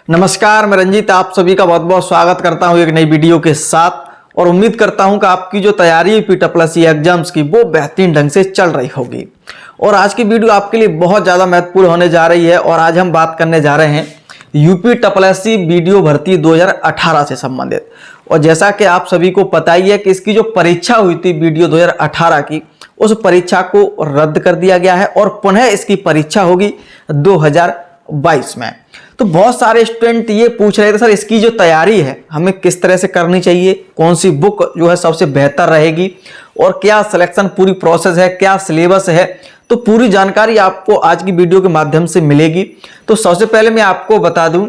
नमस्कार, मैं रंजीत आप सभी का बहुत बहुत स्वागत करता हूं एक नई वीडियो के साथ और उम्मीद करता हूं कि आपकी जो तैयारी है यूपी एग्जाम्स की वो बेहतरीन ढंग से चल रही होगी। और आज की वीडियो आपके लिए बहुत ज़्यादा महत्वपूर्ण होने जा रही है और आज हम बात करने जा रहे हैं यूपी वीडियो भर्ती 2018 से संबंधित। और जैसा कि आप सभी को पता ही है कि इसकी जो परीक्षा हुई थी वीडियो 2018 की, उस परीक्षा को रद्द कर दिया गया है और पुनः इसकी परीक्षा होगी 2022 में। तो बहुत सारे स्टूडेंट ये पूछ रहे थे सर इसकी जो तैयारी है हमें किस तरह से करनी चाहिए, कौन सी बुक जो है सबसे बेहतर रहेगी और क्या सिलेक्शन पूरी प्रोसेस है, क्या सिलेबस है। तो पूरी जानकारी आपको आज की वीडियो के माध्यम से मिलेगी। तो सबसे पहले मैं आपको बता दूं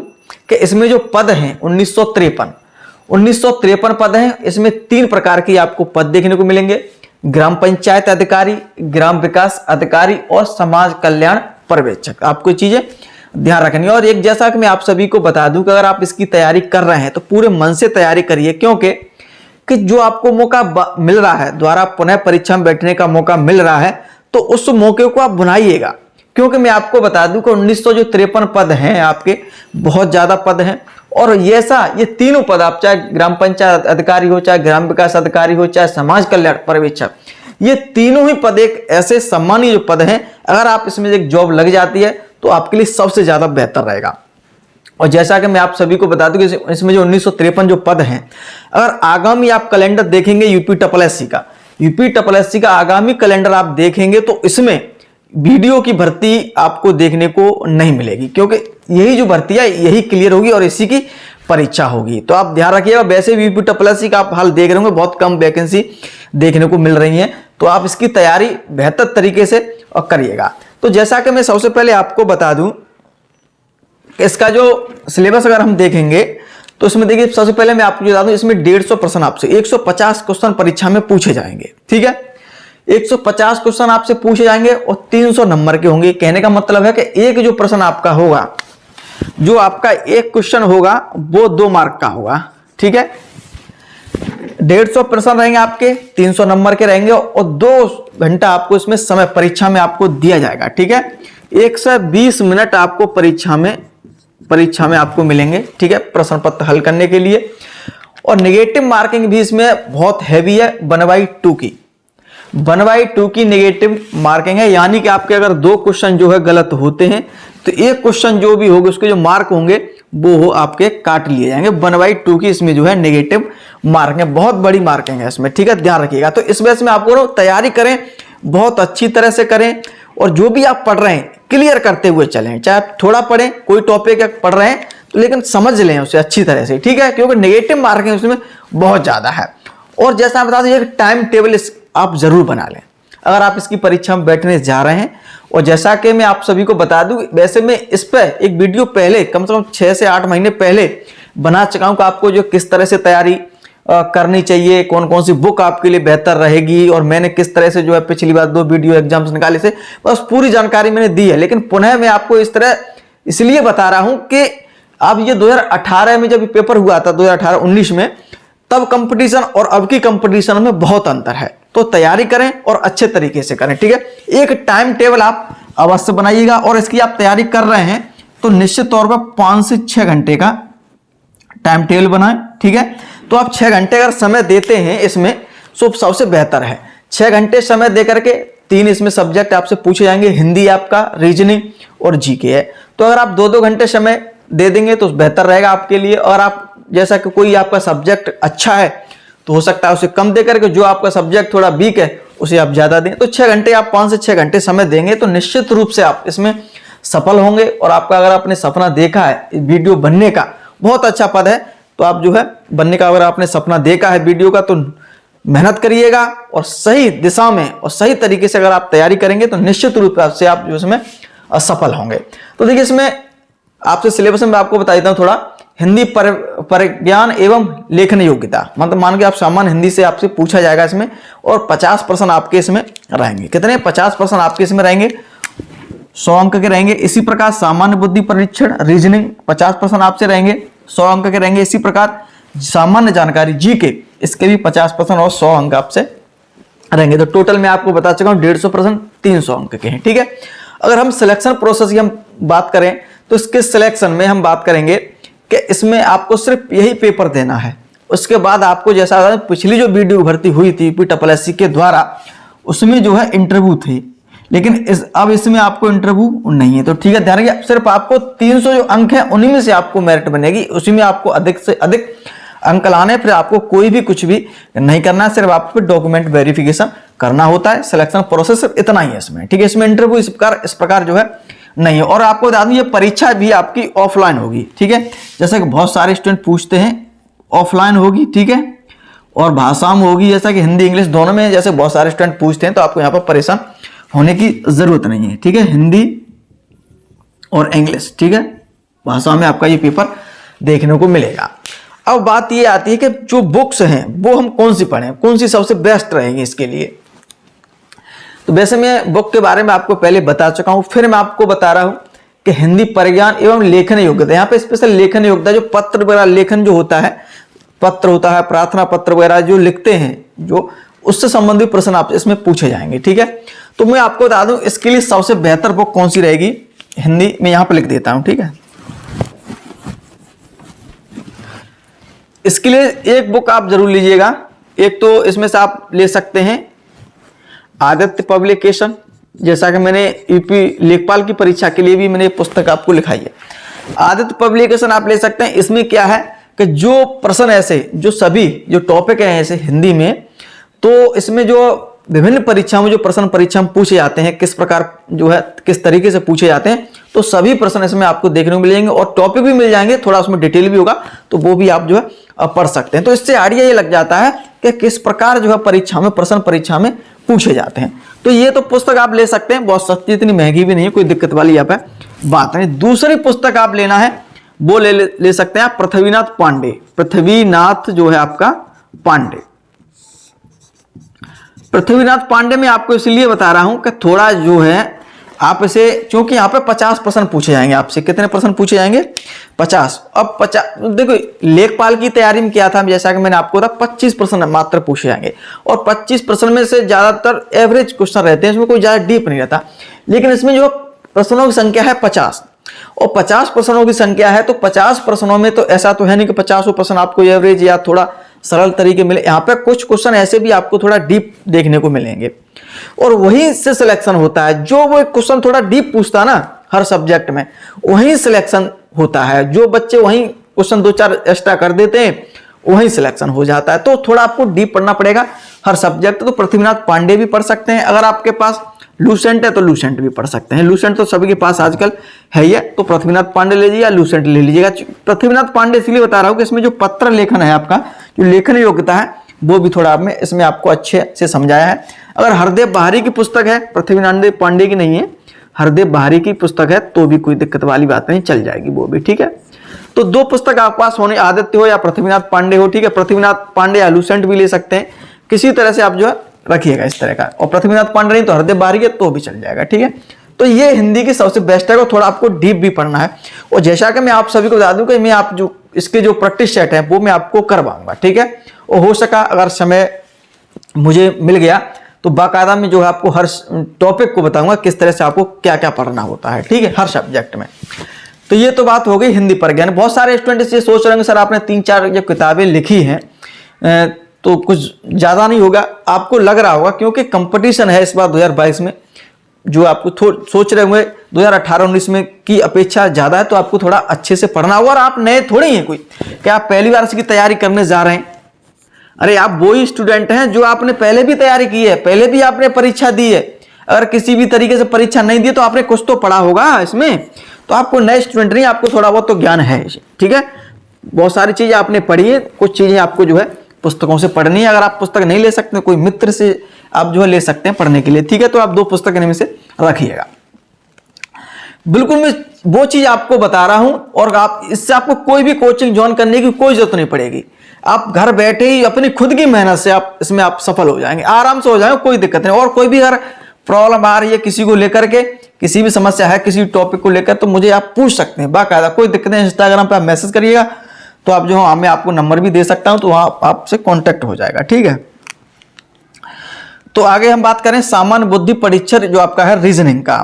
कि इसमें जो पद हैं 1953 पद हैं। इसमें 3 प्रकार की आपको पद देखने को मिलेंगे: ग्राम पंचायत अधिकारी, ग्राम विकास अधिकारी और समाज कल्याण पर्यवेक्षक। आपको चीजें ध्यान रखनी है। और एक जैसा कि मैं आप सभी को बता दूं कि अगर आप इसकी तैयारी कर रहे हैं तो पूरे मन से तैयारी करिए, क्योंकि जो आपको मौका मिल रहा है, द्वारा पुनः परीक्षा में बैठने का मौका मिल रहा है, तो उस मौके को आप बनाइएगा। क्योंकि मैं आपको बता दूं कि 1953 पद हैं आपके, बहुत ज्यादा पद हैं। और ये तीनों पद आप चाहे ग्राम पंचायत अधिकारी हो, चाहे ग्राम विकास अधिकारी हो, चाहे समाज कल्याण पर्यवेक्षक, ये तीनों ही पद एक ऐसे सम्मानीय जो पद हैं, अगर आप इसमें एक जॉब लग जाती है तो आपके लिए सबसे ज्यादा बेहतर रहेगा। और जैसा कि मैं आप सभी को बता दूं कि इसमें जो 1953 जो पद हैं, अगर आगामी आप कैलेंडर देखेंगे यूपी का आगामी कैलेंडर आप देखेंगे तो इसमें वीडियो की भर्ती आपको देखने को नहीं मिलेगी, क्योंकि यही जो भर्ती है यही क्लियर होगी और इसी की परीक्षा होगी। तो आप ध्यान रखिएगा। वैसे भी यूपी का आप हाल देख रहे होंगे, बहुत कम वैकेंसी देखने को मिल रही है, तो आप इसकी तैयारी बेहतर तरीके से करिएगा। तो जैसा कि मैं सबसे पहले आपको बता दूं, इसका जो सिलेबस अगर हम देखेंगे तो इसमें देखिए, सबसे पहले मैं आपको बता दूं, इसमें 150 प्रश्न आपसे 150 क्वेश्चन परीक्षा में पूछे जाएंगे। ठीक है, 150 क्वेश्चन आपसे पूछे जाएंगे और 300 नंबर के होंगे। कहने का मतलब है कि एक जो प्रश्न आपका होगा, जो आपका एक क्वेश्चन होगा वो 2 मार्क का होगा। ठीक है, 150 प्रश्न रहेंगे आपके, 300 नंबर के रहेंगे और 2 घंटा आपको इसमें समय परीक्षा में आपको दिया जाएगा। ठीक है, 120 मिनट आपको परीक्षा में आपको मिलेंगे। ठीक है, प्रश्न पत्र हल करने के लिए। और नेगेटिव मार्किंग भी इसमें बहुत हैवी है, 1/2 की नेगेटिव मार्किंग है। यानी कि आपके अगर 2 क्वेश्चन जो है गलत होते हैं तो एक क्वेश्चन जो भी होगा उसके जो मार्क होंगे वो आपके काट लिए जाएंगे। 1/2 की इसमें जो है नेगेटिव मार्किंग है, बहुत बड़ी मार्किंग है इसमें। ठीक है, ध्यान रखिएगा। तो इस वजह से मैं आपको तैयारी करें, बहुत अच्छी तरह से करें और जो भी आप पढ़ रहे हैं क्लियर करते हुए चलें। चाहे आप थोड़ा पढ़ें, कोई टॉपिक पढ़ रहे हैं तो लेकिन समझ लें उसे अच्छी तरह से। ठीक है, क्योंकि नेगेटिव मार्किंग उसमें बहुत ज्यादा है। और जैसा आप बता दें, एक टाइम टेबल आप जरूर बना लें अगर आप इसकी परीक्षा में बैठने जा रहे हैं। और जैसा कि मैं आप सभी को बता दूं, वैसे मैं इस पर एक वीडियो पहले कम से कम 6 से 8 महीने पहले बना चुका हूं कि आपको जो किस तरह से तैयारी करनी चाहिए, कौन कौन सी बुक आपके लिए बेहतर रहेगी, और मैंने किस तरह से जो है पिछली बार 2 वीडियो एग्जाम्स निकाले थे, बस पूरी जानकारी मैंने दी है। लेकिन पुनः मैं आपको इस तरह इसलिए बता रहा हूं कि अब ये 2018 में जब पेपर हुआ था 2018-19 में, तब कंपटीशन और अब की कंपटीशन में बहुत अंतर है। तो तैयारी करें और अच्छे तरीके से करें। ठीक है, एक टाइम टेबल आप अवश्य बनाइएगा और इसकी आप तैयारी कर रहे हैं तो निश्चित तौर पर 5 से 6 घंटे का टाइम टेबल बनाएं। ठीक है, तो आप 6 घंटे अगर समय देते हैं इसमें तो सबसे बेहतर है। 6 घंटे समय देकर के 3 इसमें सब्जेक्ट आपसे पूछे जाएंगे, हिंदी आपका, रीजनिंग और जीके है। तो अगर आप 2-2 घंटे समय दे देंगे तो बेहतर रहेगा आपके लिए। और आप जैसा कि कोई आपका सब्जेक्ट अच्छा है तो हो सकता है उसे कम दे करके, जो आपका सब्जेक्ट थोड़ा वीक है उसे आप ज्यादा दें। तो 6 घंटे आप 5 से 6 घंटे समय देंगे तो निश्चित रूप से आप इसमें सफल होंगे। और आपका अगर आपने सपना देखा है वीडियो बनने का, बहुत अच्छा पद है, तो आप जो है बनने का अगर आपने सपना देखा है वीडियो का, तो मेहनत करिएगा और सही दिशा में और सही तरीके से अगर आप तैयारी करेंगे तो निश्चित रूप से आप जो इसमें असफल होंगे। तो देखिए, इसमें आपसे सिलेबस में आपको बता देता हूं थोड़ा। हिंदी परिज्ञान एवं लेखन योग्यता, मतलब मान के आप सामान्य हिंदी से आपसे पूछा जाएगा इसमें, और 50 प्रश्न आपके इसमें रहेंगे। कितने? 50 प्रश्न आपके इसमें रहेंगे, 100 अंक के रहेंगे। इसी प्रकार सामान्य बुद्धि परीक्षण रीजनिंग 50 प्रश्न आपसे रहेंगे, 100 अंक के रहेंगे। इसी प्रकार सामान्य जानकारी जीके, इसके भी 50 प्रश्न और 100 अंक आपसे रहेंगे। तो टोटल मैं आपको बता चुका हूं 150 प्रश्न 300 अंक के हैं। ठीक है, अगर हम सिलेक्शन प्रोसेस की हम बात करें तो इसके सिलेक्शन में हम बात करेंगे कि इसमें आपको सिर्फ यही पेपर देना है। उसके बाद आपको जैसा पिछली जो वीडियो भर्ती हुई थी यूपीएससी के द्वारा, उसमें जो है इंटरव्यू थी, लेकिन अब इसमें आपको इंटरव्यू नहीं है। तो ठीक है, ध्यान रखिए, सिर्फ आपको 300 जो अंक है उन्हीं में से आपको मेरिट बनेगी, उसी में आपको अधिक से अधिक अंक लाने, फिर आपको कोई भी कुछ भी नहीं करना, सिर्फ आपको डॉक्यूमेंट वेरिफिकेशन करना होता है। सिलेक्शन प्रोसेस सिर्फ इतना ही है इसमें, ठीक है। इसमें इंटरव्यू इस प्रकार जो है नहीं है। और आपको बता दूं ये परीक्षा भी आपकी ऑफलाइन होगी, ठीक है। जैसे कि बहुत सारे स्टूडेंट पूछते हैं, ऑफलाइन होगी, ठीक है, और भाषा में होगी, जैसा कि हिंदी इंग्लिश दोनों में, जैसे बहुत सारे स्टूडेंट पूछते हैं, तो आपको यहाँ पर परेशान होने की जरूरत नहीं है, ठीक है। हिंदी और इंग्लिश, ठीक है, भाषा में आपका ये पेपर देखने को मिलेगा। अब बात ये आती है कि जो बुक्स हैं वो हम कौन सी पढ़ें, कौन सी सबसे बेस्ट रहेंगी इसके लिए। तो वैसे मैं बुक के बारे में आपको पहले बता चुका हूं, फिर मैं आपको बता रहा हूं कि हिंदी परिज्ञान एवं लेखन योग्यता, यहाँ पे स्पेशल लेखन योग्यता, जो पत्र वगैरह लेखन जो होता है, पत्र होता है, प्रार्थना पत्र वगैरह जो लिखते हैं, जो उससे संबंधित प्रश्न आप इसमें पूछे जाएंगे, ठीक है। तो मैं आपको बता दूं इसके लिए सबसे बेहतर बुक कौन सी रहेगी हिंदी में, यहां पर लिख देता हूं, ठीक है। इसके लिए एक बुक आप जरूर लीजिएगा। एक तो इसमें से आप ले सकते हैं आदित्य पब्लिकेशन, जैसा कि मैंने यूपी लेखपाल की परीक्षा के लिए भी मैंने पुस्तक आपको लिखाई है। आदित्य पब्लिकेशन आप ले सकते हैं। इसमें क्या है कि जो प्रश्न ऐसे, जो सभी जो टॉपिक हैं ऐसे हिंदी में, तो इसमें जो विभिन्न परीक्षाओं में जो प्रश्न परीक्षा में पूछे जाते हैं, किस प्रकार जो है किस तरीके से पूछे जाते हैं, तो सभी प्रश्न इसमें आपको देखने को मिलेंगे और टॉपिक भी मिल जाएंगे, थोड़ा उसमें डिटेल भी होगा, तो वो भी आप जो है पढ़ सकते हैं। तो इससे आइडिया ये लग जाता है कि किस प्रकार जो है परीक्षा में प्रश्न परीक्षा में पूछे जाते हैं। तो ये तो पुस्तक आप ले सकते हैं, बहुत सस्ती, इतनी महंगी भी नहीं है, कोई दिक्कत वाली यहाँ पे बात नहीं। दूसरी पुस्तक आप लेना है वो ले सकते हैं आप पृथ्वीनाथ पांडे, पृथ्वीनाथ जो है आपका पांडे। पृथ्वीनाथ पांडे में आपको इसलिए बता रहा हूं कि थोड़ा जो है आप इसे, क्योंकि यहाँ पे 50 प्रश्न पूछे जाएंगे आपसे। कितने प्रश्न पूछे जाएंगे? 50। अब 50, देखो लेखपाल की तैयारी में क्या था, जैसा कि मैंने आपको बताया 25 प्रश्न मात्र पूछे जाएंगे, और 25 प्रश्न में से ज्यादातर एवरेज क्वेश्चन रहते हैं, इसमें कोई ज्यादा डीप नहीं रहता। लेकिन इसमें जो प्रश्नों की संख्या है 50, और 50 प्रश्नों की संख्या है, तो 50 प्रश्नों में तो ऐसा तो है नहीं कि 50 प्रश्न आपको एवरेज या थोड़ा सरल तरीके मिले। यहाँ पे कुछ क्वेश्चन ऐसे भी आपको थोड़ा डीप देखने को मिलेंगे, और वहीं से सिलेक्शन होता है। जो वो क्वेश्चन थोड़ा डीप पूछता है ना हर सब्जेक्ट में, वहीं सिलेक्शन होता है। जो बच्चे वहीं क्वेश्चन 2-4 एक्स्ट्रा कर देते हैं, वहीं सिलेक्शन हो जाता है। तो थोड़ा आपको डीप पढ़ना पड़ेगा हर सब्जेक्ट। तो पृथ्वीनाथ पांडे भी पढ़ सकते हैं। अगर आपके पास लूसेंट है तो लूसेंट भी पढ़ सकते हैं। लूसेंट तो सभी के पास आजकल है ही है, तो पृथ्वीनाथ पांडे ले लीजिए या लूसेंट ले लीजिएगा। पृथ्वीनाथ पांडे इसलिए बता रहा हूं कि इसमें जो पत्र लेखन है आपका, जो लेखन योग्यता है, वो भी थोड़ा में इसमें आपको अच्छे से समझाया है। अगर हरदेव बहारी की पुस्तक है, पृथ्वीनाथ पांडे की नहीं है, हरदेव बहारी की पुस्तक है, तो भी कोई दिक्कत वाली बात नहीं, चल जाएगी वो भी, ठीक है। तो दो पुस्तक आपके पास होने, आदित्य हो या पृथ्वीनाथ पांडे हो, ठीक है। पृथ्वीनाथ पांडे या लूसेंट भी ले सकते हैं, किसी तरह से आप जो है रखिएगा इस तरह का। और पृथ्वीनाथ पांडे नहीं तो हरदेव बहारी है, तो भी चल जाएगा, ठीक है। तो ये हिंदी की सबसे बेस्ट है, और थोड़ा आपको डीप भी पढ़ना है। और जैसा कि मैं आप सभी को बता दूं कि मैं आप जो इसके जो प्रैक्टिस सेट है वो मैं आपको करवाऊंगा, ठीक है। और हो सका अगर समय मुझे मिल गया तो बाकायदा में जो है आपको हर टॉपिक को बताऊंगा किस तरह से आपको क्या क्या पढ़ना होता है, ठीक है, हर सब्जेक्ट में। तो ये तो बात हो गई हिंदी पर ज्ञान। बहुत सारे स्टूडेंट ये सोच रहे हैं सर आपने 3-4 जो किताबें लिखी हैं तो कुछ ज़्यादा नहीं होगा। आपको लग रहा होगा क्योंकि कंपटीशन है इस बार 2022 में, जो आपको सोच रहे हुए 2018-19 में की अपेक्षा ज़्यादा है, तो आपको थोड़ा अच्छे से पढ़ना होगा। और आप नए थोड़ी हैं कोई, क्या आप पहली बार इसकी तैयारी करने जा रहे हैं? अरे आप वही स्टूडेंट हैं जो आपने पहले भी तैयारी की है, पहले भी आपने परीक्षा दी है। अगर किसी भी तरीके से परीक्षा नहीं दी तो आपने कुछ तो पढ़ा होगा इसमें। तो आपको नए स्टूडेंट नहीं, आपको थोड़ा बहुत तो ज्ञान है, ठीक है। बहुत सारी चीजें आपने पढ़ी है, कुछ चीजें आपको जो है पुस्तकों से पढ़नी है। अगर आप पुस्तक नहीं ले सकते, कोई मित्र से आप जो है ले सकते हैं पढ़ने के लिए, ठीक है। तो आप 2 पुस्तक इनमें से रखिएगा। बिल्कुल मैं वो चीज आपको बता रहा हूं, और आप इससे आपको कोई भी कोचिंग ज्वाइन करने की कोई जरूरत नहीं पड़ेगी। आप घर बैठे ही अपनी खुद की मेहनत से आप इसमें आप सफल हो जाएंगे, आराम से हो जाएंगे, कोई दिक्कत नहीं। और कोई भी अगर प्रॉब्लम आ रही है किसी को लेकर के, किसी भी समस्या है किसी टॉपिक को लेकर, तो मुझे आप पूछ सकते हैं बाकायदा, कोई दिक्कत नहीं। इंस्टाग्राम पे आप मैसेज करिएगा, तो आप जो मैं आपको नंबर भी दे सकता हूं, तो वहां आपसे कांटेक्ट हो जाएगा, ठीक है। तो आगे हम बात करें सामान्य बुद्धि परीक्षण जो आपका है रीजनिंग का।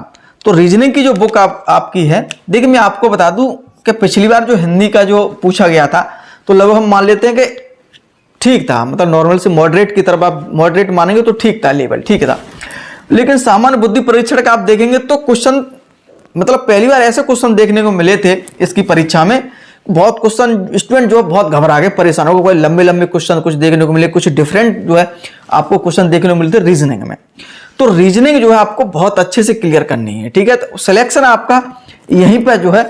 तो रीजनिंग की जो बुक आपकी है, देखिए मैं आपको बता दूं कि पिछली बार जो हिंदी का जो पूछा गया था तो लगभग हम मान लेते हैं कि ठीक था, मतलब नॉर्मल से मॉडरेट की तरफ आप मॉडरेट मानेंगे तो ठीक था, लेवल ठीक था। लेकिन सामान्य बुद्धि परीक्षण का आप देखेंगे तो क्वेश्चन, मतलब पहली बार ऐसे क्वेश्चन देखने को मिले थे इसकी परीक्षा में। बहुत क्वेश्चन स्टूडेंट जो है बहुत घबरा गए, परेशान हो गए, कोई लंबे लंबे क्वेश्चन कुछ देखने को मिले, कुछ डिफरेंट जो है आपको क्वेश्चन देखने को मिलते रीजनिंग में। तो रीजनिंग जो है आपको बहुत अच्छे से क्लियर करनी है, ठीक है। तो सिलेक्शन आपका यहीं पर जो है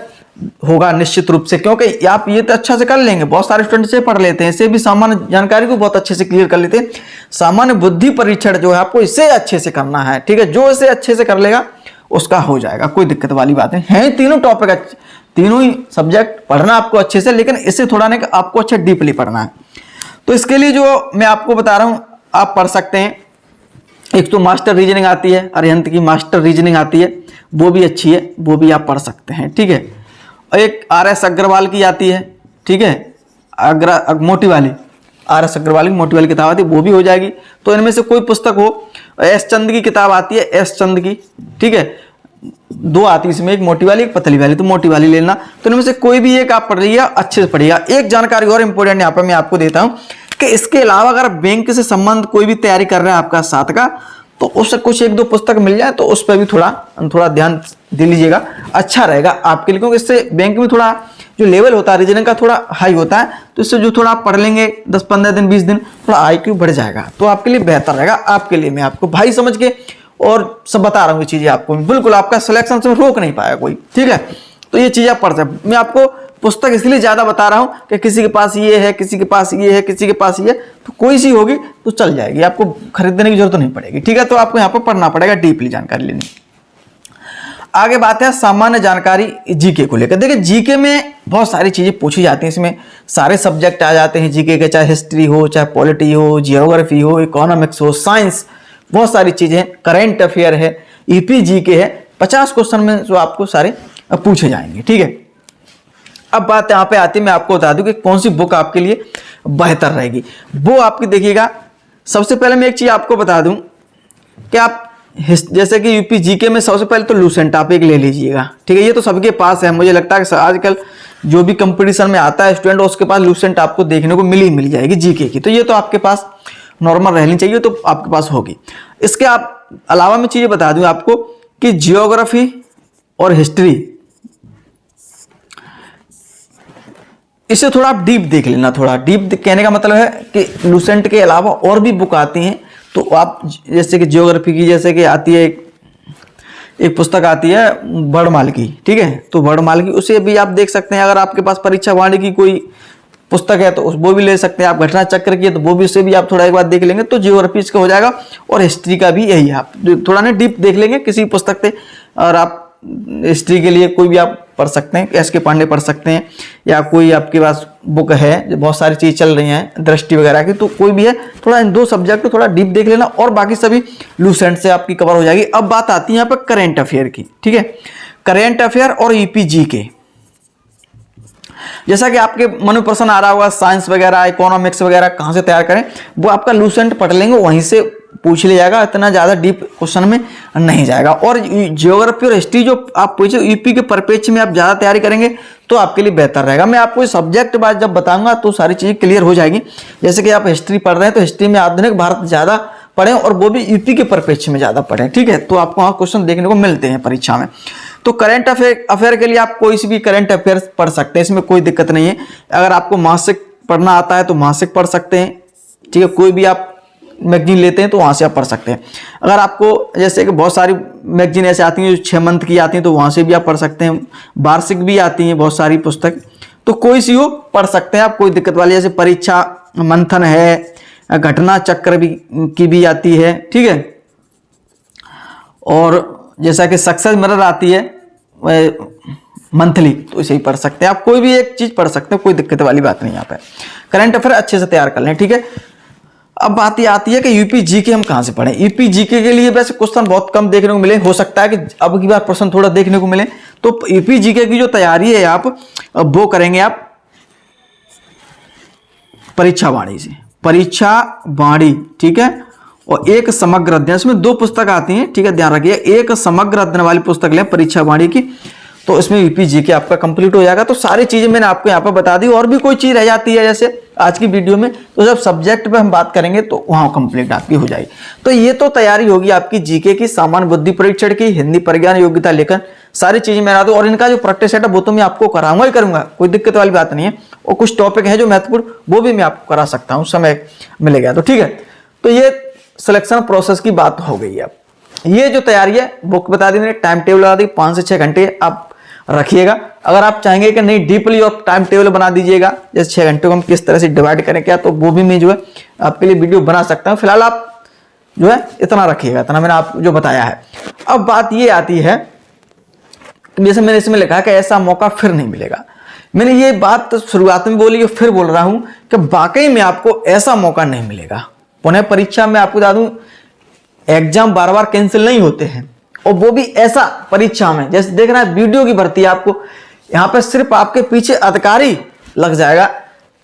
होगा निश्चित रूप से, क्योंकि आप ये तो अच्छा से कर लेंगे। बहुत सारे स्टूडेंट से पढ़ लेते हैं, इससे भी सामान्य जानकारी को बहुत अच्छे से क्लियर कर लेते हैं। सामान्य बुद्धि परीक्षण जो है आपको इससे अच्छे से करना है, ठीक है। जो इसे अच्छे से कर लेगा उसका हो जाएगा, कोई दिक्कत वाली बात नहीं है। तीनों टॉपिक, तीनों ही सब्जेक्ट पढ़ना आपको अच्छे से, लेकिन इससे थोड़ा नहीं आपको अच्छा डीपली पढ़ना है। तो इसके लिए जो मैं आपको बता रहा हूं आप पढ़ सकते हैं। एक तो मास्टर रीजनिंग आती है, अरिहंत की मास्टर रीजनिंग आती है, वो भी अच्छी है, वो भी आप पढ़ सकते हैं, ठीक है। और एक RS अग्रवाल की आती है, ठीक है, मोटी वाली RS अग्रवाल की मोटी वाली किताब आती है, वो भी हो जाएगी। तो इनमें से कोई पुस्तक हो, S चंद की किताब आती है, S चंद की, ठीक है, दो आती है इसमें, एक मोटी वाली एक पतली वाली, तो मोटी वाली लेना। तो इनमें से कोई भी एक आप पढ़ लीजिएगा, अच्छे से पढ़िएगा। एक जानकारी और इंपॉर्टेंट यहाँ पर मैं आपको देता हूँ कि इसके अलावा अगर बैंक से संबंध कोई भी तैयारी कर रहा है आपका 7 का, तो उससे कुछ एक दो पुस्तक मिल जाए तो उस पर भी थोड़ा ध्यान दे लीजिएगा, अच्छा रहेगा आपके लिए। क्योंकि इससे बैंक में थोड़ा जो लेवल होता है रीजनिंग का थोड़ा हाई होता है, तो इससे जो थोड़ा आप पढ़ लेंगे 10-15 दिन 20 दिन, थोड़ा IQ बढ़ जाएगा, तो आपके लिए बेहतर रहेगा। आपके लिए मैं आपको भाई समझ के और सब बता रहा हूँ ये चीजें आपको, बिल्कुल आपका सिलेक्शन से रोक नहीं पाया कोई, ठीक है। तो ये चीजें आप पढ़ सकते। मैं आपको पुस्तक इसलिए ज्यादा बता रहा हूँ कि किसी के पास ये है, किसी के पास ये है, किसी के पास ये है, तो कोई सी होगी तो चल जाएगी, आपको खरीदने की जरूरत नहीं पड़ेगी, ठीक है। तो आपको यहाँ पर पढ़ना पड़ेगा, डीपली जानकारी लेनी। आगे बात है सामान्य जानकारी जीके को लेकर। देखिए जीके में बहुत सारी चीजें पूछी जाती हैं, इसमें सारे सब्जेक्ट आ जाते हैं जीके के, चाहे हिस्ट्री हो, चाहे पॉलिटी हो, जियोग्राफी हो, इकोनॉमिक्स हो, साइंस, बहुत सारी चीजें, करेंट अफेयर है, ईपी जीके है। 50 क्वेश्चन में जो आपको सारे पूछे जाएंगे, ठीक है। अब बात यहाँ पे आती है, मैं आपको बता दूं कि कौन सी बुक आपके लिए बेहतर रहेगी। वो आपकी देखिएगा, सबसे पहले मैं एक चीज आपको बता दूं कि आप जैसे कि यूपी जीके में सबसे पहले तो लूसेंट आप एक ले लीजिएगा, ठीक है। ये तो सबके पास है, मुझे लगता है कि आजकल जो भी कंपटीशन में आता है स्टूडेंट, उसके पास लूसेंट आपको देखने को मिल जाएगी जीके की, तो ये तो आपके पास नॉर्मल रहनी चाहिए, तो आपके पास होगी। इसके आप अलावा मैं चीजें बता दूं आपको कि जियोग्राफी और हिस्ट्री, इसे थोड़ा आप डीप देख लेना। थोड़ा डीप कहने का मतलब है कि लूसेंट के अलावा और भी बुक आती हैं, तो आप जैसे कि जियोग्राफी की, जैसे कि आती है एक पुस्तक आती है वर्णमाल की, ठीक है, तो वर्णमाल की उसे भी आप देख सकते हैं। अगर आपके पास परीक्षा वाणी की कोई पुस्तक है तो वो भी ले सकते हैं आप। घटना चक्र की है तो वो भी, उसे भी आप थोड़ा एक बार देख लेंगे तो जियोग्राफी इसका हो जाएगा। और हिस्ट्री का भी यही है, आप थोड़ा ना डीप देख लेंगे किसी पुस्तक से। और आप हिस्ट्री के लिए कोई भी आप पढ़ सकते हैं, एस के पांडे पढ़ सकते हैं, या कोई आपके पास बुक है, बहुत सारी चीज़ चल रही हैं दृष्टि वगैरह की, तो कोई भी है, थोड़ा इन दो सब्जेक्ट को थोड़ा डीप देख लेना, और बाकी सभी लूसेंट से आपकी कवर हो जाएगी। अब बात आती है यहाँ पर करेंट अफेयर की, ठीक है। करेंट अफेयर और ईपीजी के, जैसा कि आपके मन में प्रश्न आ रहा होगा साइंस वगैरह, इकोनॉमिक्स वगैरह कहाँ से तैयार करें, वो आपका लूसेंट पढ़ लेंगे, वहीं से पूछ लिया जाएगा, इतना ज़्यादा डीप क्वेश्चन में नहीं जाएगा। और जियोग्राफी और हिस्ट्री जो आप पूछे यूपी के परिप्रेक्ष्य में आप ज़्यादा तैयारी करेंगे तो आपके लिए बेहतर रहेगा। मैं आपको सब्जेक्ट वाइज जब बताऊंगा तो सारी चीज़ें क्लियर हो जाएगी। जैसे कि आप हिस्ट्री पढ़ रहे हैं तो हिस्ट्री में आधुनिक भारत ज़्यादा पढ़ें, और वो भी यूपी के परिप्रेक्ष्य में ज़्यादा पढ़ें, ठीक है। तो आपको वहाँ क्वेश्चन देखने को मिलते हैं परीक्षा में। तो करंट अफेयर के लिए आप कोई सी भी करंट अफेयर पढ़ सकते हैं, इसमें कोई दिक्कत नहीं है। अगर आपको मासिक पढ़ना आता है तो मासिक पढ़ सकते हैं, ठीक है। कोई भी आप मैगजीन लेते हैं तो वहाँ से आप पढ़ सकते हैं। अगर आपको जैसे कि बहुत सारी मैगजीन ऐसे आती हैं जो 6 मंथ की आती हैं, तो वहाँ से भी आप पढ़ सकते हैं। वार्षिक भी आती हैं बहुत सारी पुस्तक, तो कोई सी हो पढ़ सकते हैं आप, कोई दिक्कत वाली। जैसे परीक्षा मंथन है, घटना चक्र भी की भी आती है, ठीक है। और जैसा कि सक्सेस मिरर आती है मंथली, तो इसे ही पढ़ सकते हैं आप। कोई भी एक चीज पढ़ सकते हैं, कोई दिक्कत वाली बात नहीं यहाँ पे। करंट अफेयर अच्छे से तैयार कर लें, ठीक है। अब बात ये आती है कि यूपी जीके हम कहाँ से पढ़ें। यूपी जीके के लिए वैसे क्वेश्चन बहुत कम देखने को मिले, हो सकता है कि अब की बार प्रश्न थोड़ा देखने को मिले। तो यूपी जीके की जो तैयारी है आप वो करेंगे आप परीक्षा वाणी से, परीक्षा वाणी, ठीक है। और एक समग्र अध्ययन, इसमें 2 पुस्तक आती हैं, ठीक है, ध्यान रखिए। एक समग्र अध्ययन वाली पुस्तक लें परीक्षा वाणी की, तो इसमें यूपी जीके आपका कंप्लीट हो जाएगा। तो सारी चीजें मैंने आपको यहाँ पर बता दी, और भी कोई चीज रह जाती है जैसे आज की वीडियो में, तो जब सब्जेक्ट पे हम बात करेंगे तो वहां कंप्लीट आपकी हो जाएगी। तो ये तो तैयारी होगी आपकी जीके की, सामान्य बुद्धि परीक्षण की, हिंदी प्रज्ञान योग्यता लेखन, सारी चीजें मैं बता दूं। और इनका जो प्रैक्टिस सेटअप वो तो मैं आपको कराऊंगा ही करूंगा, कोई दिक्कत वाली बात नहीं है। और कुछ टॉपिक है जो महत्वपूर्ण वो भी मैं आपको करा सकता हूँ, समय मिलेगा तो ठीक है। तो ये सिलेक्शन प्रोसेस की बात हो गई। अब ये जो तैयारी है बुक बता दी मैंने, टाइम टेबल बता दी, 5 से 6 घंटे आप रखिएगा। अगर आप चाहेंगे कि नहीं डीपली और टाइम टेबल बना दीजिएगा, जैसे 6 घंटे को हम किस तरह से डिवाइड करें क्या, तो वो भी मैं जो है आपके लिए वीडियो बना सकता हूँ। फिलहाल आप जो है इतना रखिएगा, इतना मैंने आप जो बताया है। अब बात ये आती है, जैसे मैंने इसमें लिखा है कि ऐसा मौका फिर नहीं मिलेगा। मैंने ये बात शुरुआत में बोली, फिर बोल रहा हूं कि वाकई में आपको ऐसा मौका नहीं मिलेगा। पुनः परीक्षा में आपको बता दूं, एग्जाम बार बार कैंसिल नहीं होते हैं, और वो भी ऐसा परीक्षा में जैसे देख रहा है वीडियो की भर्ती, आपको यहां पर सिर्फ आपके पीछे अधिकारी लग जाएगा,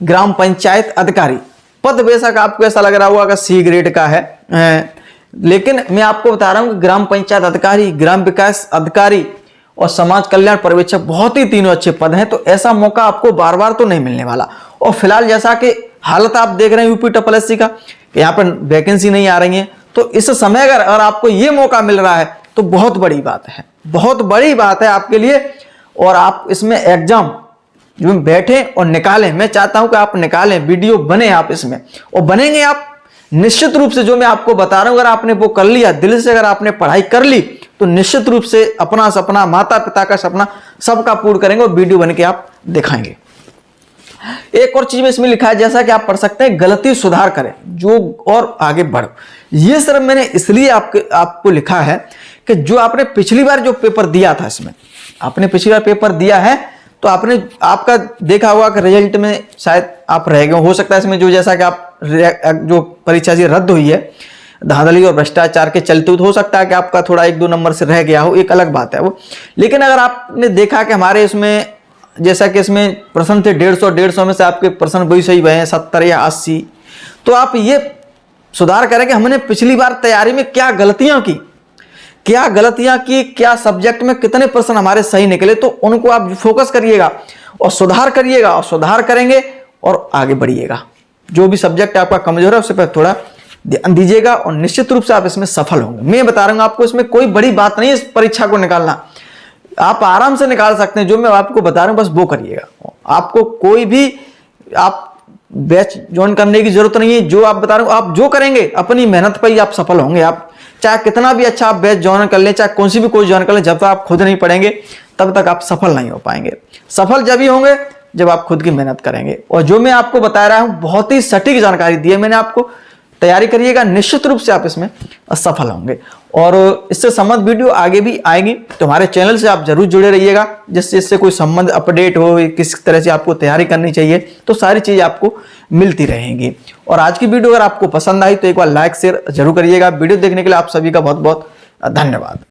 ग्राम पंचायत अधिकारी पद। बेशक आपको ऐसा लग रहा होगा कि सी ग्रेड का है, लेकिन मैं आपको बता रहा हूं कि ग्राम पंचायत अधिकारी, ग्राम विकास अधिकारी और समाज कल्याण पर्यवेक्षक बहुत ही तीनों अच्छे पद हैं। तो ऐसा मौका आपको बार बार तो नहीं मिलने वाला। और फिलहाल जैसा कि हालत आप देख रहे हैं यूपी SSC का, यहाँ पर वैकेंसी नहीं आ रही है, तो इस समय अगर आपको ये मौका मिल रहा है तो बहुत बड़ी बात है, बहुत बड़ी बात है आपके लिए। और आप इसमें एग्जाम जो बैठे और निकालें, मैं चाहता हूं कि आप निकालें, वीडियो बने आप इसमें, और बनेंगे आप निश्चित रूप से। जो मैं आपको बता रहा हूं, अगर आपने वो कर लिया दिल से, अगर आपने पढ़ाई कर ली, तो निश्चित रूप से अपना सपना, माता पिता का सपना सबका पूर्ण करेंगे और वीडियो बन के आप दिखाएंगे। एक और चीज में इसमें लिखा है, जैसा कि आप पढ़ सकते हैं, गलती सुधार करें जो और आगे बढ़ो। ये सिर्फ मैंने इसलिए आपको लिखा है कि जो आपने पिछली बार जो पेपर दिया था, इसमें आपने पिछली बार पेपर दिया है, तो आपका देखा होगा कि रिजल्ट में शायद आप रह गए हो सकता है इसमें, जो जैसा कि आप जो परीक्षा जी रद्द हुई है धांधली और भ्रष्टाचार के चलते, हो सकता है कि आपका थोड़ा 1-2 नंबर से रह गया हो, एक अलग बात है वो। लेकिन अगर आपने देखा कि हमारे इसमें जैसा कि इसमें प्रश्न थे 150 में से आपके प्रश्न वही सही हुए हैं 70 या 80, तो आप ये सुधार करें कि हमने पिछली बार तैयारी में क्या गलतियां की, क्या सब्जेक्ट में कितने प्रश्न हमारे सही निकले, तो उनको आप फोकस करिएगा और सुधार करिएगा, और सुधार करेंगे और आगे बढ़िएगा। जो भी सब्जेक्ट आपका कमजोर है उससे पर थोड़ा ध्यान दीजिएगा, और निश्चित रूप से आप इसमें सफल होंगे। मैं बता रहा हूं आपको, इसमें कोई बड़ी बात नहीं है इस परीक्षा को निकालना, आप आराम से निकाल सकते हैं। जो मैं आपको बता रहा हूं बस वो करिएगा। आपको कोई भी आप बैच ज्वाइन करने की जरूरत नहीं है। जो आप बता रहा हूं, आप जो करेंगे अपनी मेहनत पर ही आप सफल होंगे। आप चाहे कितना भी अच्छा आप बैच ज्वाइन कर लें, चाहे कौन सी भी कोर्स ज्वाइन कर लें, जब तक आप खुद नहीं पढ़ेंगे तब तक आप सफल नहीं हो पाएंगे। सफल जब ही होंगे जब आप खुद की मेहनत करेंगे। और जो मैं आपको बता रहा हूं बहुत ही सटीक जानकारी दी है मैंने आपको, तैयारी करिएगा, निश्चित रूप से आप इसमें सफल होंगे। और इससे संबंधित वीडियो आगे भी आएगी, तो हमारे चैनल से आप जरूर जुड़े रहिएगा, जिससे कोई संबंध अपडेट हो, किस तरह से आपको तैयारी करनी चाहिए, तो सारी चीजें आपको मिलती रहेंगी। और आज की वीडियो अगर आपको पसंद आई तो एक बार लाइक शेयर जरूर करिएगा। वीडियो देखने के लिए आप सभी का बहुत बहुत धन्यवाद।